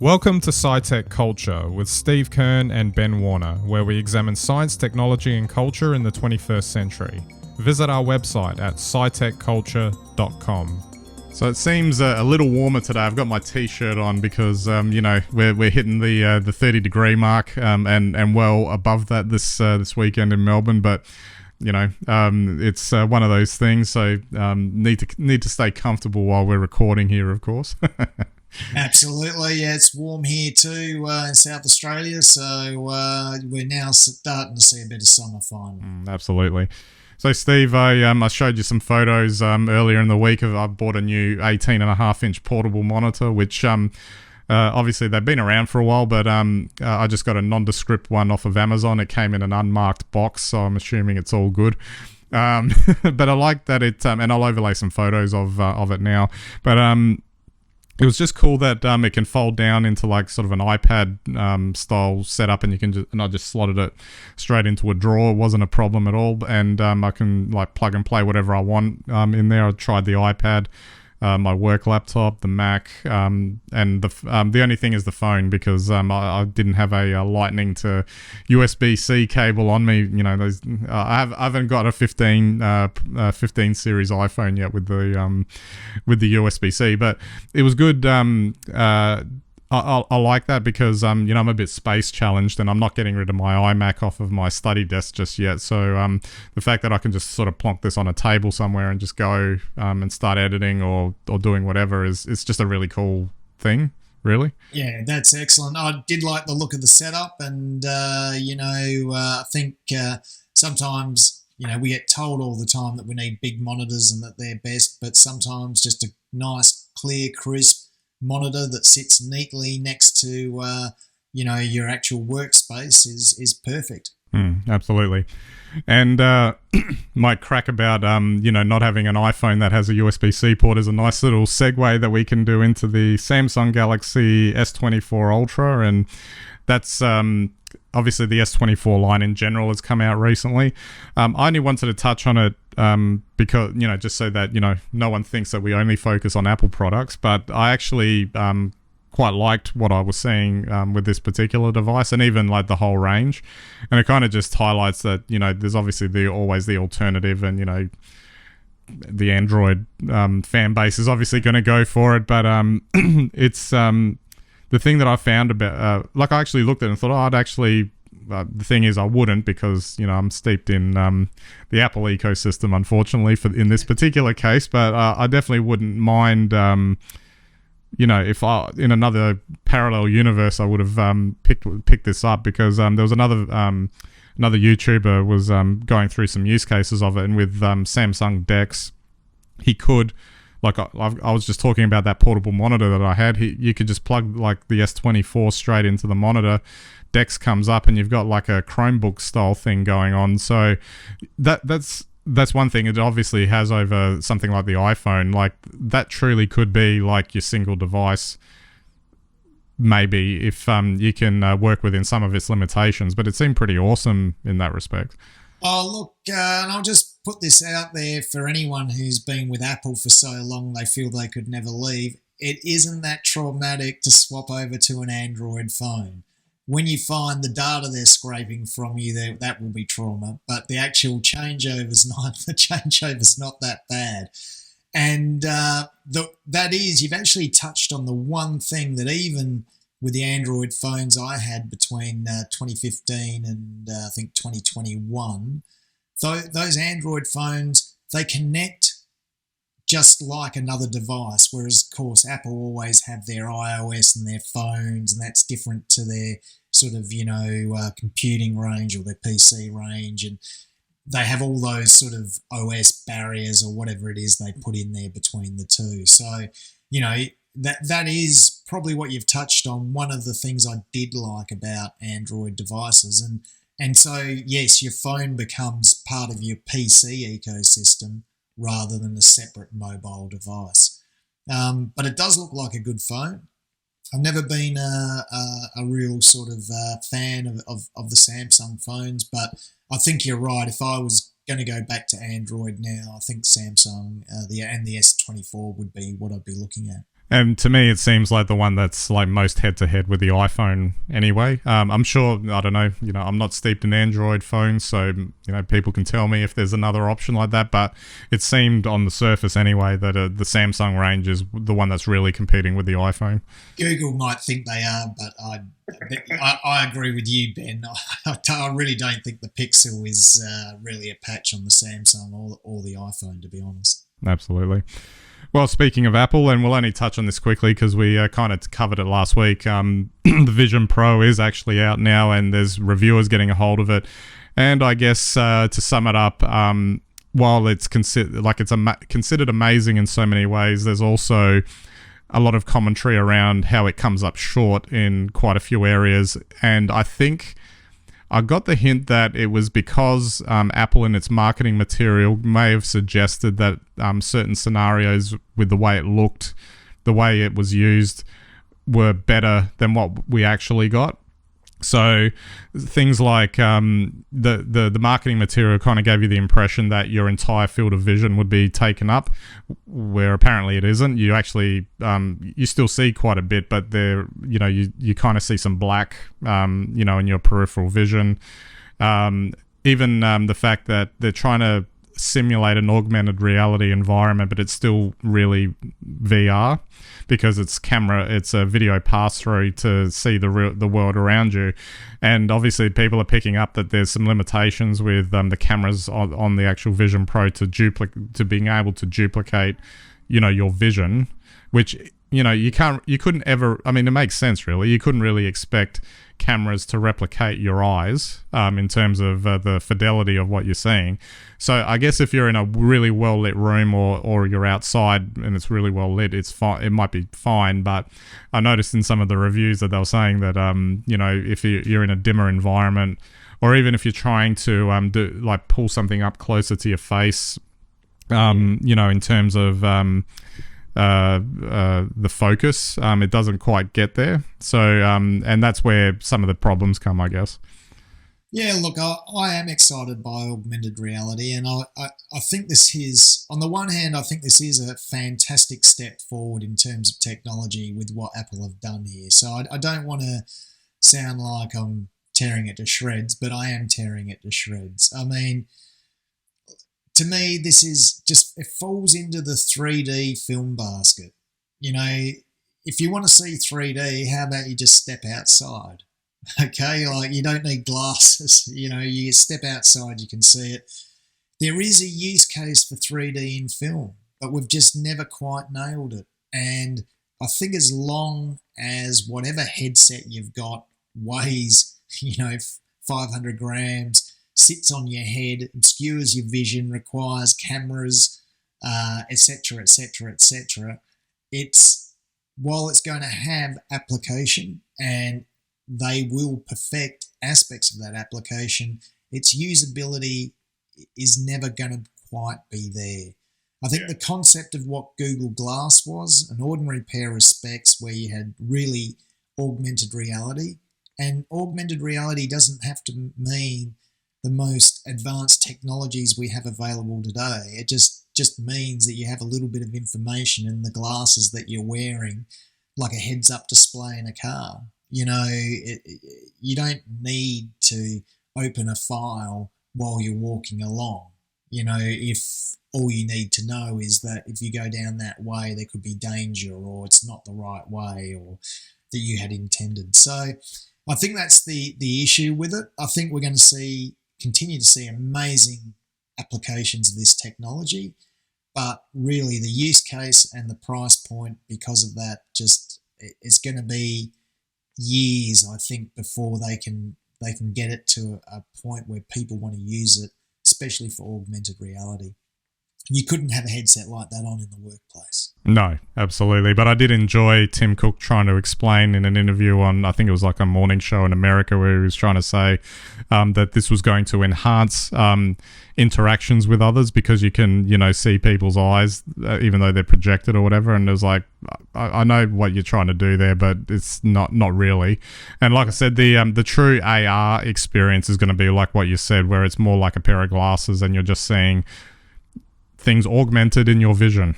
Welcome to SciTech Culture with Steve Kern and Ben Warner, where we examine science, technology and culture in the 21st century. Visit our website at scitechculture.com. So it seems a little warmer today. I've got my t-shirt on because we're hitting the 30-degree mark and well above that this weekend in Melbourne. But it's one of those things. So need to stay comfortable while we're recording here, of course. Absolutely, yeah, it's warm here too in South Australia, so we're now starting to see a bit of summer finally. Absolutely. So Steve, I showed you some photos earlier in the week I bought a new 18.5-inch portable monitor, which obviously they've been around for a while, but I just got a nondescript one off of Amazon. It came in an unmarked box, so I'm assuming it's all good. But I like that it, and I'll overlay some photos of it now. But it was just cool that it can fold down into like sort of an iPad style setup, and I just slotted it straight into a drawer. It wasn't a problem at all, and I can like plug and play whatever I want in there. I tried the iPad, my work laptop, the Mac, and the only thing is the phone, because I didn't have a lightning to USB-C cable on me. I haven't got a 15 series iPhone yet with the USB-C, but it was good. I like that because I'm a bit space challenged, and I'm not getting rid of my iMac off of my study desk just yet. So the fact that I can just sort of plonk this on a table somewhere and just go and start editing or doing whatever is just a really cool thing, really. Yeah, that's excellent. I did like the look of the setup, and I think sometimes we get told all the time that we need big monitors and that they're best, but sometimes just a nice, clear, crisp monitor that sits neatly next to your actual workspace is perfect. Absolutely. And my crack about not having an iPhone that has a USB-C port is a nice little segue that we can do into the Samsung Galaxy S24 Ultra, and that's obviously the S24 line in general has come out recently. I only wanted to touch on it because, just so that, no one thinks that we only focus on Apple products, but I actually quite liked what I was seeing with this particular device, and even like the whole range. And it kind of just highlights that, there's obviously always the alternative, and, the Android fan base is obviously going to go for it, but it's the thing that I found about, I actually looked at it and thought, I'd actually, the thing is I wouldn't, because, I'm steeped in the Apple ecosystem, unfortunately, in this particular case, but I definitely wouldn't mind, if in another parallel universe, I would have picked this up, because there was another YouTuber was going through some use cases of it, and with Samsung DeX, he could, I was just talking about that portable monitor that I had. You could just plug like the S24 straight into the monitor. DeX comes up, and you've got like a Chromebook style thing going on. So that's one thing it obviously has over something like the iPhone. Like that truly could be like your single device, maybe, if you can work within some of its limitations. But it seemed pretty awesome in that respect. Oh, look, and I'll just put this out there for anyone who's been with Apple for so long they feel they could never leave. It isn't that traumatic to swap over to an Android phone. When you find the data they're scraping from you, that will be trauma. But the actual changeover's not that bad. And that is, you've actually touched on the one thing that even with the Android phones I had between 2015 and I think 2021, those Android phones, they connect just like another device, whereas, of course, Apple always have their iOS and their phones, and that's different to their sort of, computing range or their PC range, and they have all those sort of OS barriers or whatever it is they put in there between the two. So, that is probably what you've touched on, one of the things I did like about Android devices. And so, yes, your phone becomes part of your PC ecosystem rather than a separate mobile device. But it does look like a good phone. I've never been a real sort of fan of the Samsung phones, but I think you're right. If I was going to go back to Android now, I think Samsung the S24 would be what I'd be looking at. And to me, it seems like the one that's like most head-to-head with the iPhone anyway. I'm sure, I don't know, I'm not steeped in Android phones, so, people can tell me if there's another option like that, but it seemed on the surface anyway that the Samsung range is the one that's really competing with the iPhone. Google might think they are, but I agree with you, Ben. I really don't think the Pixel is really a patch on the Samsung or the iPhone, to be honest. Absolutely. Well, speaking of Apple, and we'll only touch on this quickly because we kind of covered it last week, the Vision Pro is actually out now and there's reviewers getting a hold of it. And I guess to sum it up, while it's considered amazing in so many ways, there's also a lot of commentary around how it comes up short in quite a few areas. And I think I got the hint that it was because Apple in its marketing material may have suggested that certain scenarios with the way it looked, the way it was used, were better than what we actually got. So things like the marketing material kind of gave you the impression that your entire field of vision would be taken up, where apparently it isn't. You actually you still see quite a bit, but there you kind of see some black in your peripheral vision. Even the fact that they're trying to simulate an augmented reality environment, but it's still really VR because it's a video pass through to see the world around you. And obviously people are picking up that there's some limitations with the cameras on the actual Vision Pro to being able to duplicate your vision, which you couldn't ever, I mean, it makes sense really. You couldn't really expect cameras to replicate your eyes in terms of the fidelity of what you're seeing. So I guess if you're in a really well lit room or you're outside and it's really well lit, it's fine. It might be fine. But I noticed in some of the reviews that they were saying that if you're in a dimmer environment, or even if you're trying to pull something up closer to your face, in terms of the focus, it doesn't quite get there. So and that's where some of the problems come, I guess. Yeah, look, I am excited by augmented reality, and I think this is, on the one hand, I think this is a fantastic step forward in terms of technology with what Apple have done here. So I don't want to sound like I'm tearing it to shreds, but I am tearing it to shreds. I mean, to me, this is just, it falls into the 3D film basket. If you want to see 3D, how about you just step outside? Okay, like you don't need glasses. You step outside, you can see it. There is a use case for 3D in film, but we've just never quite nailed it. And I think as long as whatever headset you've got weighs, 500 grams, sits on your head, obscures your vision, requires cameras, etc., etc., etc. While it's going to have application and they will perfect aspects of that application, its usability is never going to quite be there. I think the concept of what Google Glass was, an ordinary pair of specs where you had really augmented reality, and augmented reality doesn't have to mean the most advanced technologies we have available today. It just means that you have a little bit of information in the glasses that you're wearing, like a heads-up display in a car. You don't need to open a file while you're walking along. If all you need to know is that if you go down that way, there could be danger, or it's not the right way, or that you had intended. So I think that's the issue with it. I think we're going to continue to see amazing applications of this technology, but really the use case and the price point because of that, it's going to be years, I think, before they can get it to a point where people want to use it, especially for augmented reality. You couldn't have a headset like that on in the workplace. No, absolutely. But I did enjoy Tim Cook trying to explain in an interview on, I think it was like a morning show in America, where he was trying to say that this was going to enhance interactions with others because you can, see people's eyes even though they're projected or whatever. And it was like, I know what you're trying to do there, but it's not really. And like I said, the true AR experience is going to be like what you said, where it's more like a pair of glasses and you're just seeing things augmented in your vision.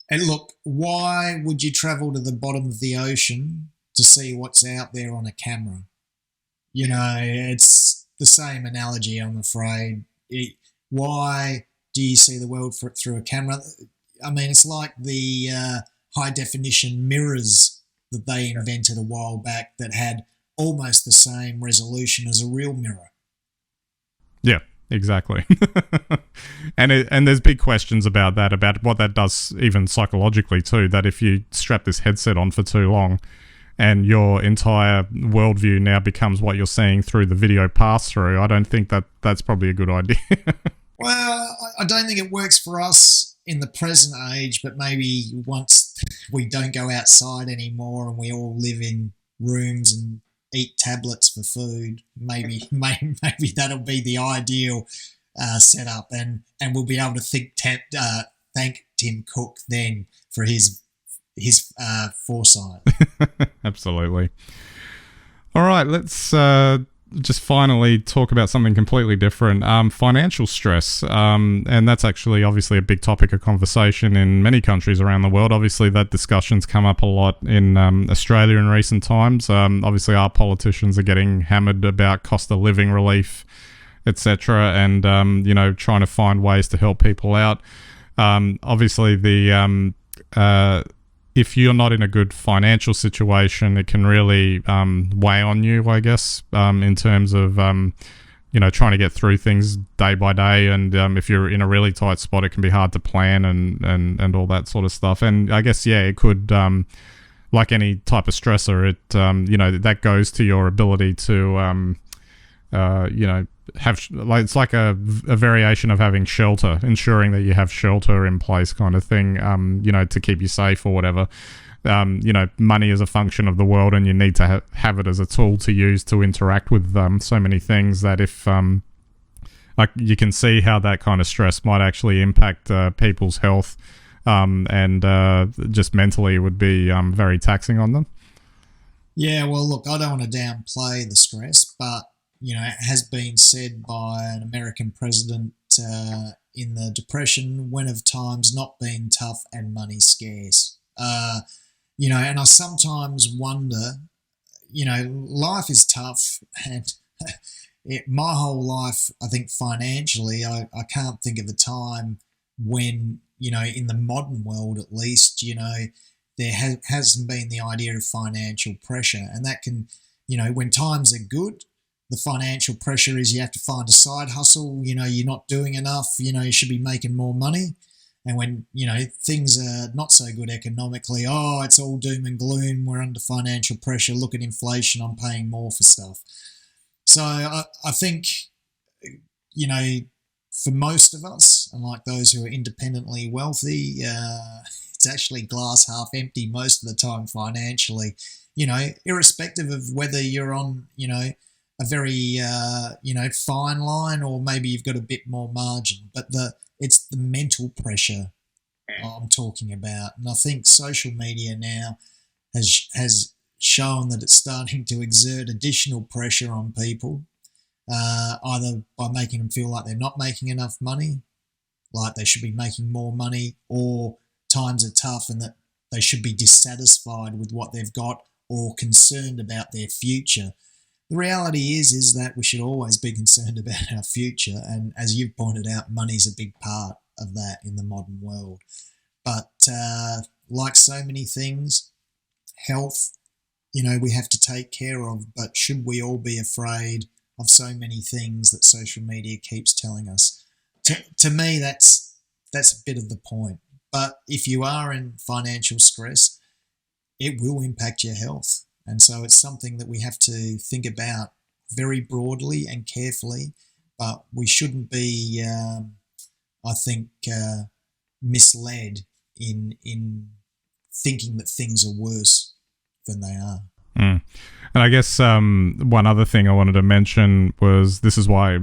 And look, why would you travel to the bottom of the ocean to see what's out there on a camera? It's the same analogy, I'm afraid. Why do you see the world through a camera? I mean, it's like the high definition mirrors that they invented a while back that had almost the same resolution as a real mirror. Yeah, exactly. and there's big questions about that, about what that does even psychologically too, that if you strap this headset on for too long and your entire worldview now becomes what you're seeing through the video pass-through, I don't think that's probably a good idea. Well, I don't think it works for us in the present age, but maybe once we don't go outside anymore and we all live in rooms and eat tablets for food, maybe that'll be the ideal setup, and we'll be able to thank Tim Cook then for his foresight. Absolutely. All right, let's just finally talk about something completely different, financial stress. And that's actually obviously a big topic of conversation in many countries around the world. Obviously, that discussion's come up a lot in Australia in recent times. Obviously, our politicians are getting hammered about cost of living relief, etc., and trying to find ways to help people out. Obviously, if you're not in a good financial situation, it can really weigh on you, I guess, in terms of, trying to get through things day by day. And if you're in a really tight spot, it can be hard to plan and all that sort of stuff. And I guess, yeah, it could, like any type of stressor, that goes to your ability to, it's like a variation of having shelter, ensuring that you have shelter in place, kind of thing, to keep you safe or whatever. Money is a function of the world, and you need to have it as a tool to use to interact with so many things that if you can see how that kind of stress might actually impact people's health, and just mentally it would be very taxing on them. Yeah, well, look, I don't want to downplay the stress, but it has been said by an American president in the Depression, when of times not been tough and money scarce. And I sometimes wonder, life is tough, and my whole life, I think financially, I can't think of a time when, in the modern world at least, there hasn't been the idea of financial pressure. And that can, when times are good, the financial pressure is you have to find a side hustle, you're not doing enough, you should be making more money. And when, things are not so good economically, it's all doom and gloom, we're under financial pressure, look at inflation, I'm paying more for stuff. So I think, for most of us, unlike those who are independently wealthy, it's actually glass half empty most of the time financially, irrespective of whether you're on, a very, fine line, or maybe you've got a bit more margin. But it's the mental pressure I'm talking about. And I think social media now has shown that it's starting to exert additional pressure on people, either by making them feel like they're not making enough money, like they should be making more money, or times are tough and that they should be dissatisfied with what they've got or concerned about their future. The reality is that we should always be concerned about our future, and as you've pointed out, money's a big part of that in the modern world. But like so many things, health, we have to take care of, but should we all be afraid of so many things that social media keeps telling us? To me, that's a bit of the point. But if you are in financial stress, it will impact your health. And so it's something that we have to think about very broadly and carefully, but we shouldn't be, I think, misled in thinking that things are worse than they are. Mm. And I guess one other thing I wanted to mention was, this is why,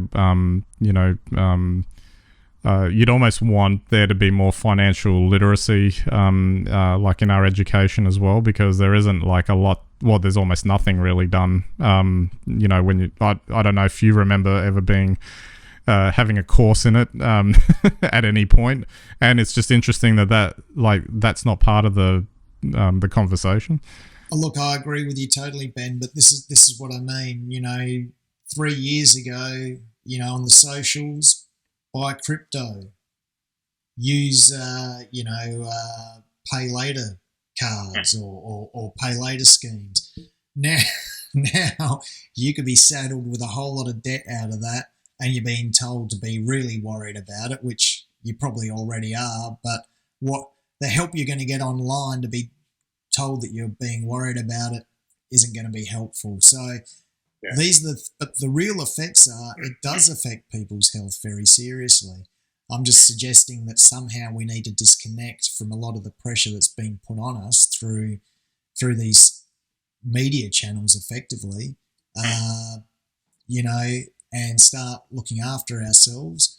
you'd almost want there to be more financial literacy, like in our education as well, because there isn't like a lot. Well, there's almost nothing really done. When I don't know if you remember ever being having a course in it at any point. And it's just interesting that's not part of the conversation. Oh, look, I agree with you totally, Ben. But this is what I mean. 3 years ago, on the socials, buy crypto, use pay later cards or pay later schemes. Now you could be saddled with a whole lot of debt out of that, and you're being told to be really worried about it, which you probably already are. But what the help you're going to get online to be told that you're being worried about it isn't going to be helpful. So these are the real effects are it does affect people's health very seriously. I'm just suggesting that somehow we need to disconnect from a lot of the pressure that's being put on us through these media channels effectively, and start looking after ourselves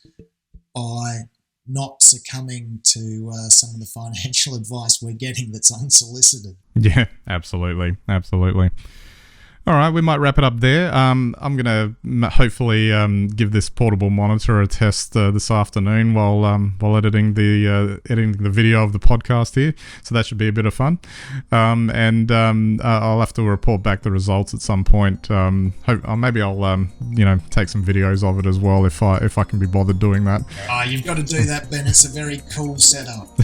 by not succumbing to some of the financial advice we're getting that's unsolicited. Yeah, absolutely. All right, we might wrap it up there. I'm going to hopefully give this portable monitor a test this afternoon while editing the video of the podcast here. So that should be a bit of fun. And I'll have to report back the results at some point. Maybe I'll take some videos of it as well if I can be bothered doing that. You've got to do that, Ben. It's a very cool setup.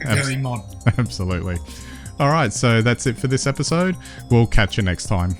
Very modern. Absolutely. All right, so that's it for this episode. We'll catch you next time.